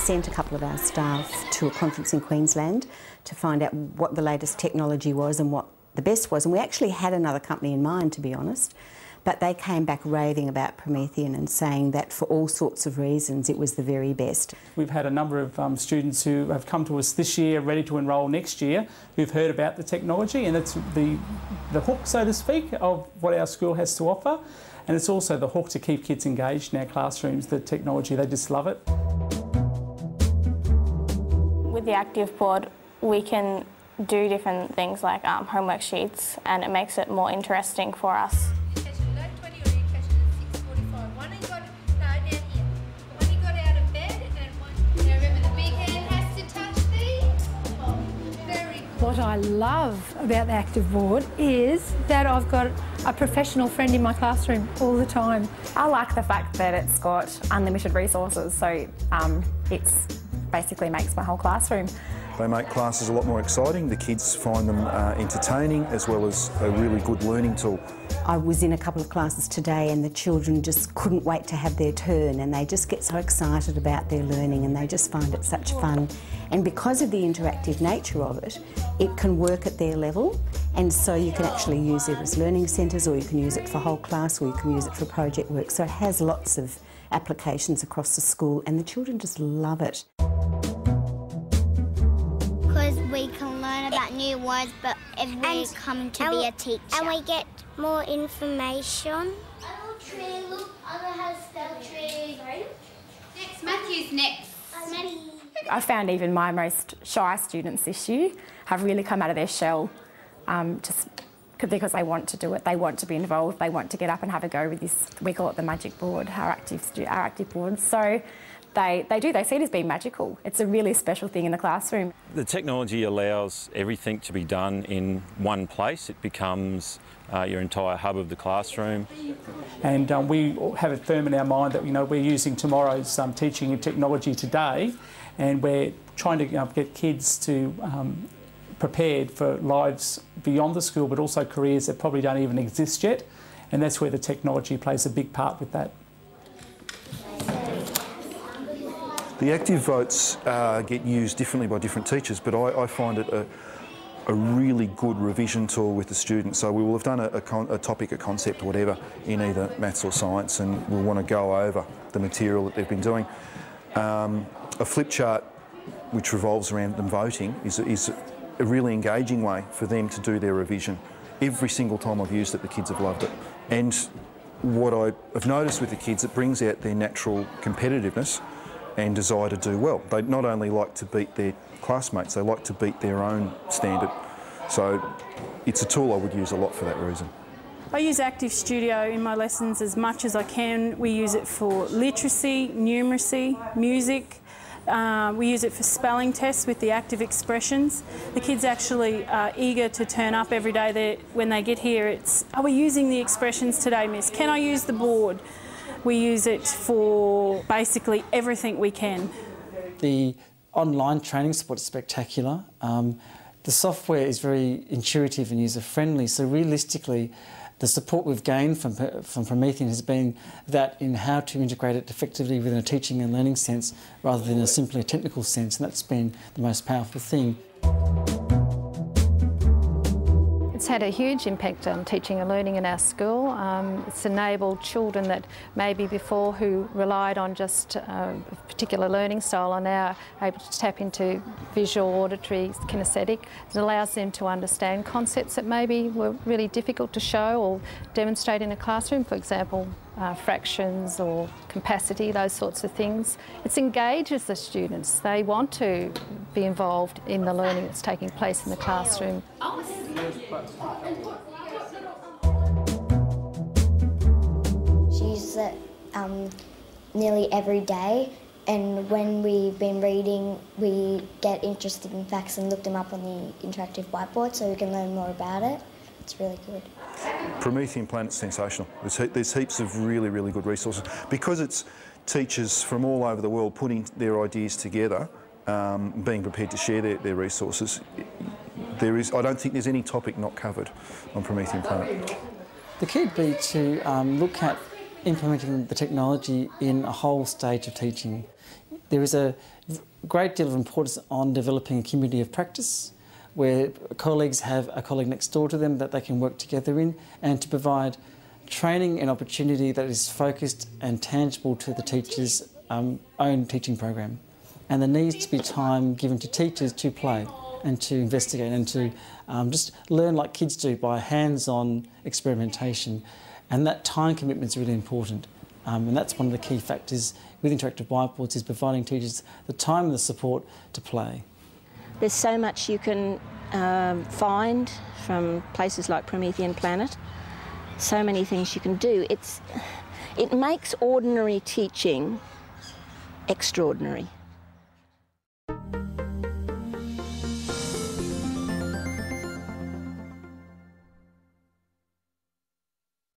sent a couple of our staff to a conference in Queensland to find out what the latest technology was and what the best was. And we actually had another company in mind, to be honest, but they came back raving about Promethean and saying that for all sorts of reasons it was the very best. We've had a number of students who have come to us this year, ready to enrol next year, who've heard about the technology, and it's the hook, so to speak, of what our school has to offer. And it's also the hook to keep kids engaged in our classrooms, the technology, they just love it. With the active board, we can do different things like homework sheets, and it makes it more interesting for us. What I love about the active board is that I've got a professional friend in my classroom all the time. I like the fact that it's got unlimited resources, so it basically makes my whole classroom. They make classes a lot more exciting. The kids find them entertaining as well as a really good learning tool. I was in a couple of classes today and the children just couldn't wait to have their turn, and they just get so excited about their learning and they just find it such fun. And because of the interactive nature of it, it can work at their level, and so you can actually use it as learning centres, or you can use it for whole class, or you can use it for project work. So it has lots of applications across the school and the children just love it. Because we can learn about new words, but if we come to be a teacher. And we get more information. Apple tree, look, Anna has spell tree. Next, Matthew's next. I found even my most shy students this year have really come out of their shell just because they want to do it, they want to be involved, they want to get up and have a go with this, we call it the magic board, our active board. So they see it as being magical. It's a really special thing in the classroom. The technology allows everything to be done in one place. It becomes your entire hub of the classroom. And we have it firm in our mind that we're using tomorrow's teaching and technology today, and we're trying to get kids to prepared for lives beyond the school, but also careers that probably don't even exist yet, and that's where the technology plays a big part with that. The active votes get used differently by different teachers, but I find it a really good revision tool with the students. So we will have done a topic, a concept, or whatever in either maths or science, and we'll want to go over the material that they've been doing. A flip chart which revolves around them voting is a really engaging way for them to do their revision. Every single time I've used it, the kids have loved it. And what I have noticed with the kids, it brings out their natural competitiveness and desire to do well. They not only like to beat their classmates, they like to beat their own standard. So it's a tool I would use a lot for that reason. I use Active Studio in my lessons as much as I can. We use it for literacy, numeracy, music. We use it for spelling tests with the active expressions. The kids actually are eager to turn up every day. When they get here, it's, are we using the expressions today, Miss? Can I use the board? We use it for basically everything we can. The online training support is spectacular. The software is very intuitive and user-friendly, so realistically the support we've gained from Promethean has been that in how to integrate it effectively within a teaching and learning sense rather than a simply technical sense, and that's been the most powerful thing. It's had a huge impact on teaching and learning in our school. It's enabled children that maybe before who relied on just a particular learning style are now able to tap into visual, auditory, kinesthetic. It allows them to understand concepts that maybe were really difficult to show or demonstrate in a classroom, for example, fractions or capacity, those sorts of things. It engages the students. They want to be involved in the learning that's taking place in the classroom. She uses it nearly every day, and when we've been reading, we get interested in facts and look them up on the interactive whiteboard so we can learn more about it. It's really good. Promethean Planet's sensational. There's heaps of really, really good resources. Because it's teachers from all over the world putting their ideas together, being prepared to share their resources, I don't think there's any topic not covered on Promethean Planet. The key would be to look at implementing the technology in a whole stage of teaching. There is a great deal of importance on developing a community of practice where colleagues have a colleague next door to them that they can work together in, and to provide training and opportunity that is focused and tangible to the teacher's own teaching program. And there needs to be time given to teachers to play and to investigate and to just learn like kids do by hands-on experimentation. And that time commitment is really important. And that's one of the key factors with interactive whiteboards, is providing teachers the time and the support to play. There's so much you can find from places like Promethean Planet. So many things you can do. It makes ordinary teaching extraordinary.